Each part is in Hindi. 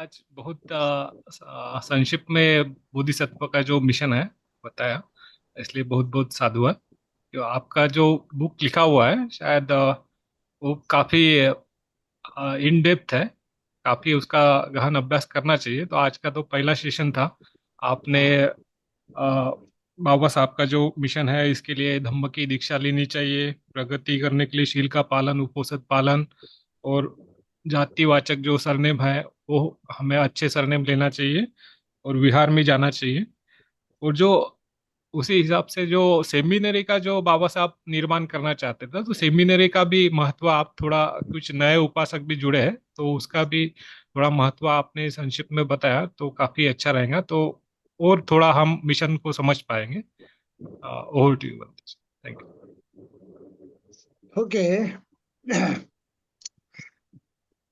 आज बहुत संक्षिप्त में बोधिसत्व का जो मिशन है बताया। इसलिए बहुत बहुत साधुवाद। जो आपका जो बुक लिखा हुआ है शायद वो काफी इन डेप्थ है। काफी उसका गहन अभ्यास करना चाहिए। तो आज का तो पहला सेशन था। आपने बाबा साहब का जो मिशन है इसके लिए धम्म की दीक्षा लेनी चाहिए, प्रगति करने के लिए शील का पालन, उपोषद पालन और जातिवाचक जो सरनेम है वो हमें अच्छे सरनेम लेना चाहिए और विहार में जाना चाहिए। और जो उसी हिसाब से जो सेमिनरी का जो बाबा साहब निर्माण करना चाहते थे, तो सेमिनरी का भी महत्व आप थोड़ा, कुछ नए उपासक भी जुड़े हैं तो उसका भी थोड़ा महत्व आपने संक्षिप्त में बताया तो काफी अच्छा रहेगा। तो और थोड़ा हम मिशन को समझ पाएंगे। Over to you. Thank you. Okay.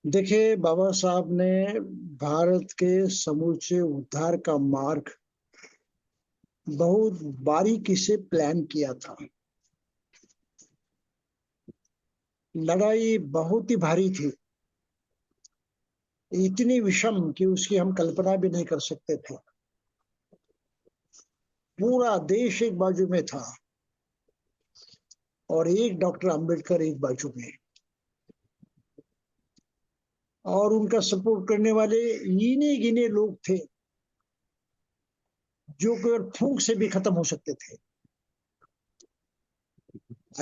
देखिए, बाबा साहब ने भारत के समूचे उद्धार का मार्ग बहुत बारीकी से प्लान किया था। लड़ाई बहुत ही भारी थी, इतनी विषम कि उसकी हम कल्पना भी नहीं कर सकते थे। पूरा देश एक बाजू में था और एक डॉक्टर अंबेडकर एक बाजू में, और उनका सपोर्ट करने वाले गिने गिने लोग थे जो केवल फूंक से भी खत्म हो सकते थे।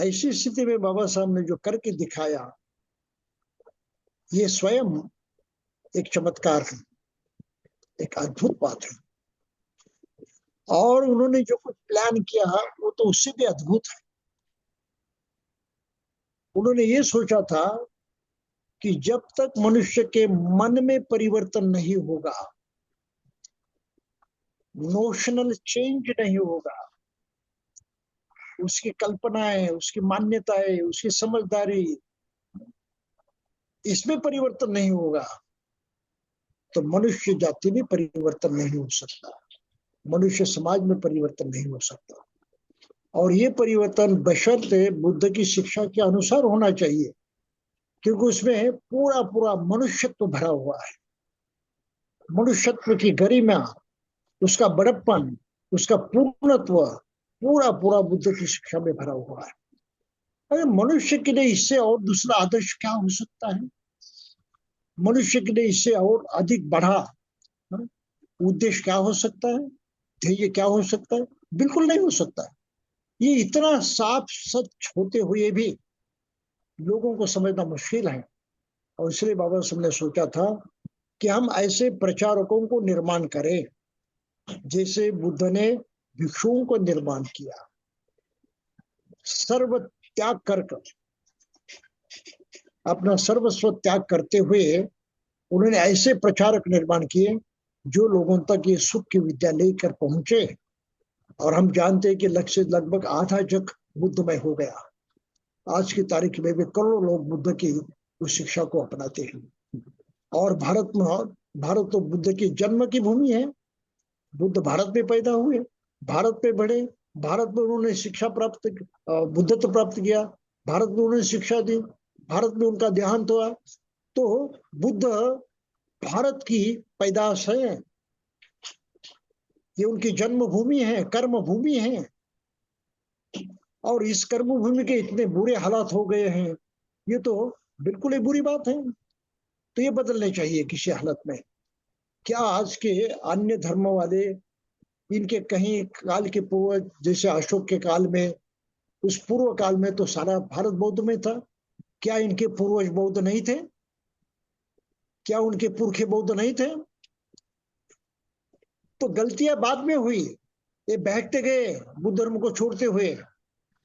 ऐसी स्थिति में बाबा साहब ने जो करके दिखाया, ये स्वयं एक चमत्कार है, एक अद्भुत बात है। और उन्होंने जो कुछ प्लान किया वो तो उससे भी अद्भुत है। उन्होंने ये सोचा था कि जब तक मनुष्य के मन में परिवर्तन नहीं होगा, नोशनल चेंज नहीं होगा, उसकी कल्पनाएं, उसकी मान्यताएं, उसकी समझदारी, इसमें परिवर्तन नहीं होगा, तो मनुष्य जाति में परिवर्तन नहीं हो सकता, मनुष्य समाज में परिवर्तन नहीं हो सकता। और ये परिवर्तन बशर्ते बुद्ध की शिक्षा के अनुसार होना चाहिए, क्योंकि उसमें पूरा पूरा मनुष्यत्व भरा हुआ है। मनुष्यत्व की गरिमा, उसका बड़प्पन, उसका पूर्णत्व पूरा पूरा बुद्ध की शिक्षा में भरा हुआ है। अरे मनुष्य के लिए इससे और दूसरा आदर्श क्या हो सकता है? मनुष्य के लिए इससे और अधिक बढ़ा उद्देश्य क्या हो सकता है? ध्येय क्या हो सकता है? बिल्कुल नहीं हो सकता है। ये इतना साफ सच होते हुए भी लोगों को समझना मुश्किल है। और इसलिए बाबा साहब ने सोचा था कि हम ऐसे प्रचारकों को निर्माण करें जैसे बुद्ध ने भिक्षुओं को निर्माण किया। सर्व त्याग कर अपना सर्वस्व त्याग करते हुए उन्होंने ऐसे प्रचारक निर्माण किए जो लोगों तक ये सुख की विद्या लेकर पहुंचे। और हम जानते हैं कि लक्ष्य लगभग आधा जग बुद्धमय हो गया। आज की तारीख में भी करोड़ों लोग बुद्ध की उस शिक्षा को अपनाते हैं। और भारत तो बुद्ध की जन्म की भूमि है। बुद्ध भारत में पैदा हुए, भारत में बढ़े, भारत में उन्होंने शिक्षा प्राप्त, बुद्धत्व प्राप्त किया, भारत में उन्होंने शिक्षा दी, भारत में उनका देहांत हुआ। तो बुद्ध भारत की पैदाश है, ये उनकी जन्मभूमि है, कर्म भूमि है। और इस कर्म भूमि के इतने बुरे हालात हो गए हैं, ये तो बिल्कुल ही बुरी बात है। तो ये बदलने चाहिए किसी हालत में। क्या आज के अन्य धर्म वाले, इनके कहीं काल के पूर्वज जैसे अशोक के काल में, उस पूर्व काल में तो सारा भारत बौद्ध में था, क्या इनके पूर्वज बौद्ध नहीं थे? क्या उनके पुरखे बौद्ध नहीं थे? तो गलतियां बाद में हुई, ये बहकते गए बुद्ध धर्म को छोड़ते हुए।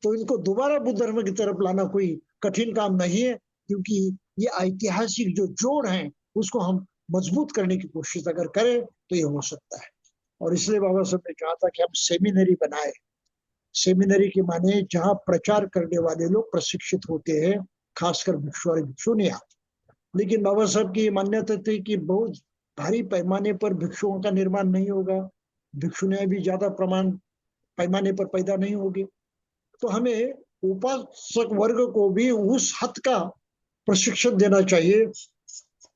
तो इनको दोबारा बुद्ध धर्म की तरफ लाना कोई कठिन काम नहीं है, क्योंकि ये ऐतिहासिक जो जोड़ है उसको हम मजबूत करने की कोशिश अगर करें तो ये हो सकता है। और इसलिए बाबा साहब ने कहा था कि हम सेमिनरी बनाए। सेमिनरी के माने जहाँ प्रचार करने वाले लोग प्रशिक्षित होते हैं, खासकर भिक्षु और भिक्षुनियां। लेकिन बाबा साहब की मान्यता थी कि बहुत भारी पैमाने पर भिक्षुओं का निर्माण नहीं होगा, भिक्षुनियां भी ज्यादा प्रमाण पैमाने पर पैदा नहीं होगी। तो हमें उपासक वर्ग को भी उस हद का प्रशिक्षण देना चाहिए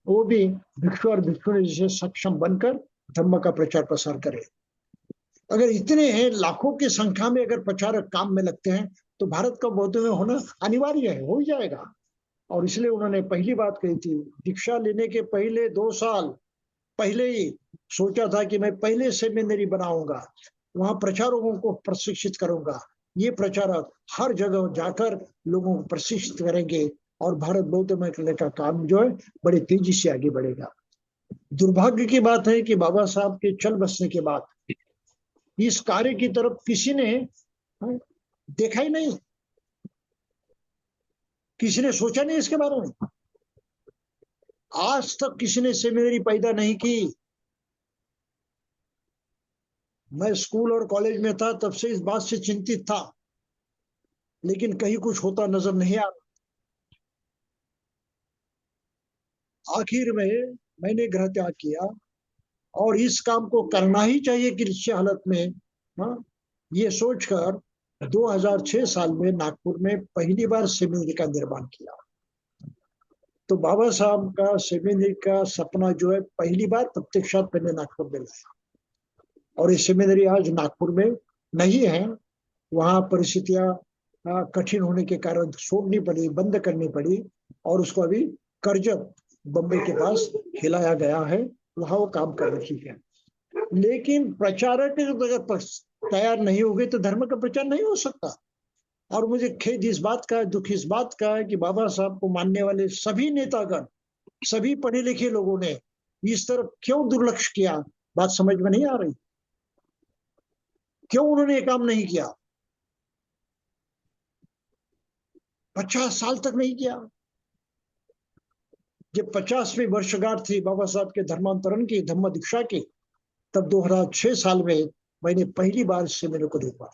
वो भी भिक्षु और भिक्षुणी जैसे सक्षम बनकर धर्म का प्रचार प्रसार करें। अगर इतने हैं लाखों की संख्या में अगर प्रचारक काम में लगते हैं तो भारत का बौद्ध में होना अनिवार्य है, हो ही जाएगा। और इसलिए उन्होंने पहली बात कही थी, दीक्षा लेने के पहले 2 साल पहले ही सोचा था कि मैं पहले सेमिनरी बनाऊंगा, वहां प्रचारकों को प्रशिक्षित करूंगा, ये प्रचारक हर जगह जाकर लोगों को प्रशिक्षित करेंगे और भारत बौद्ध में का काम जो है बड़ी तेजी से आगे बढ़ेगा। दुर्भाग्य की बात है कि बाबा साहब के चल बसने के बाद इस कार्य की तरफ किसी ने देखा ही नहीं, किसी ने सोचा नहीं इसके बारे में। आज तक किसी ने सेमिनरी पैदा नहीं की। मैं स्कूल और कॉलेज में था तब से इस बात से चिंतित था, लेकिन कहीं कुछ होता नजर नहीं आ रहा। आखिर में मैंने गृह त्याग किया और इस काम को करना ही चाहिए किसी हालत में, हाँ, ये सोचकर 2006 साल में नागपुर में पहली बार सेमिनरी का निर्माण किया। तो बाबा साहब का सेमिनरी का सपना जो है पहली बार प्रत्यक्षात मैंने नागपुर में लाया। और ये सेमिनरी आज नागपुर में नहीं है, वहां परिस्थितियां कठिन होने के कारण छोड़नी पड़ी, बंद करनी पड़ी और उसको अभी करजत बम्बई के पास हिलाया गया है, वहां वो काम कर रही है। लेकिन प्रचारक अगर तैयार नहीं होंगे तो धर्म का प्रचार नहीं हो सकता। और मुझे खेद इस बात का है, दुख इस बात का है कि बाबा साहब को मानने वाले सभी नेतागण, सभी पढ़े लिखे लोगों ने इस तरफ क्यों दुर्लक्ष्य किया, बात समझ में नहीं आ रही। क्यों उन्होंने ये काम नहीं किया, 50 साल तक नहीं किया। जब 50वीं वर्षगांठ थी बाबा साहब के धर्मांतरण की, धम्म दीक्षा की, तब 2006 साल में मैंने पहली बार इससे मेरे को देखा।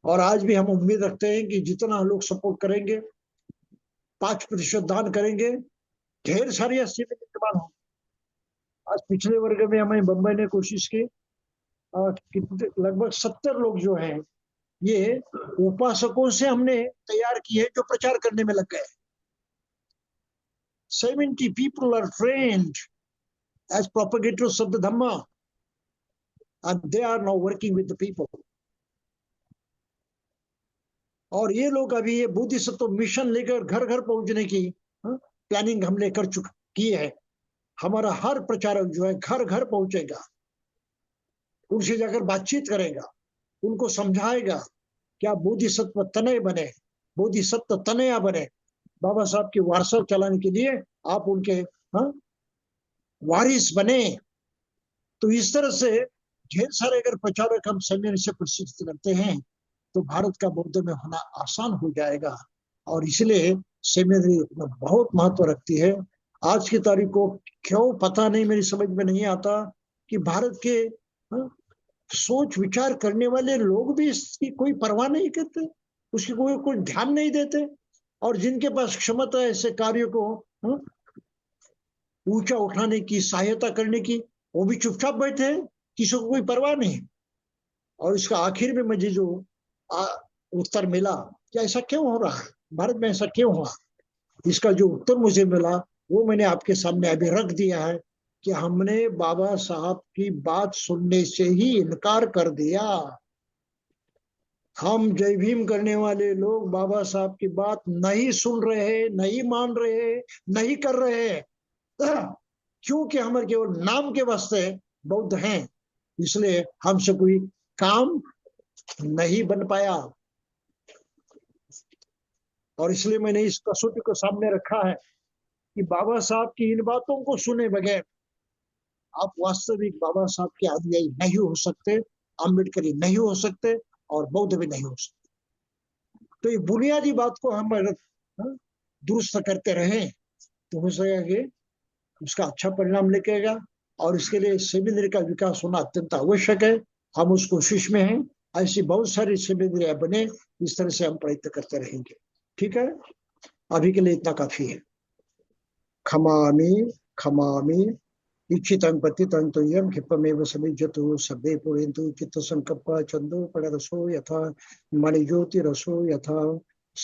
और आज भी हम उम्मीद रखते हैं कि जितना लोग सपोर्ट करेंगे, 5% दान करेंगे, ढेर सारी अस्सी में निर्माण हो। आज पिछले वर्ग में हमें बंबई ने कोशिश की, लगभग 70 लोग जो हैं ये उपासकों से हमने तैयार किए जो प्रचार करने में लग गए। 70 people are trained as propagators of the Dhamma and they are now working with the people. और ये लोग अभी ये बोधिसत्व मिशन लेकर घर घर पहुंचने की प्लानिंग हम लेकर की है। हमारा हर प्रचारक जो है घर घर पहुंचेगा, उनसे जाकर बातचीत करेगा, उनको समझाएगा कि आप बोधिसत्व तनय बने, बोधिसत्व तनया बने, बाबा साहब की वारसा चलाने के लिए आप उनके वारिस बने। तो इस तरह से ढेर सारे अगर प्रचारक हम समय से प्रशिक्षित करते हैं तो भारत का बौद्ध में होना आसान हो जाएगा। और इसलिए सेमिनरी बहुत महत्व रखती है। आज की तारीख को क्यों पता नहीं, मेरी समझ में नहीं आता कि भारत के सोच विचार करने वाले लोग भी इसकी कोई परवाह नहीं करते, उसकी कोई ध्यान नहीं देते। और जिनके पास क्षमता है ऐसे कार्य को ऊंचा उठाने की, सहायता करने की, वो भी चुपचाप बैठे हैं, किसी को कोई परवाह नहीं। और इसका आखिर में मुझे जो उत्तर मिला कि ऐसा क्यों हो रहा है, भारत में ऐसा क्यों हुआ, इसका जो उत्तर मुझे मिला वो मैंने आपके सामने अभी रख दिया है कि हमने बाबा साहब की बात सुनने से ही इनकार कर दिया। हम जय भीम करने वाले लोग बाबा साहब की बात नहीं सुन रहे, नहीं मान रहे, नहीं कर रहे, क्योंकि हमारे केवल नाम के वास्ते बौद्ध हैं, इसलिए हमसे कोई काम नहीं बन पाया। और इसलिए मैंने इस कसौटी को सामने रखा है कि बाबा साहब की इन बातों को सुने बगैर आप वास्तविक बाबा साहब के अनुयायी नहीं हो सकते, अम्बेडकरी नहीं हो सकते और बौद्ध भी नहीं हो सकते। तो ये बुनियादी बात को हम दुरुस्त करते रहे तो हो सकेगा कि उसका अच्छा परिणाम लेकेगा। और इसके लिए सेमिनरी का विकास होना अत्यंत आवश्यक है। हम उस कोशिश में हैं, ऐसी बहुत सारी सेमिनरी बने, इस तरह से हम प्रयत्न करते रहेंगे। ठीक है, अभी के लिए इतना काफी है। खमामि खमामि इच्छितं पतितं तुयं क्षिपमेव समिज्जतु सर्वे पुरेन्तु चित्तसंकल्पः चन्दो पडरसो यथा मणिज्योतिरसो यथा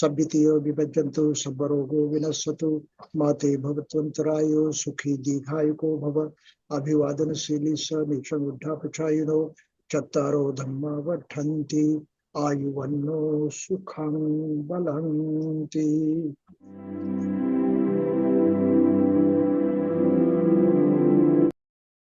सभ्यतियो विभज्यन्तु सर्वरोगो विनश्यतु माते भवत्वन्तरायो सुखी दीर्घायुको भव अभिवादनशीली स निशं वृद्धापचायिनो चत्तारो धम्मा वर्धन्ति आयुवन्नो सुखं बलन्ति।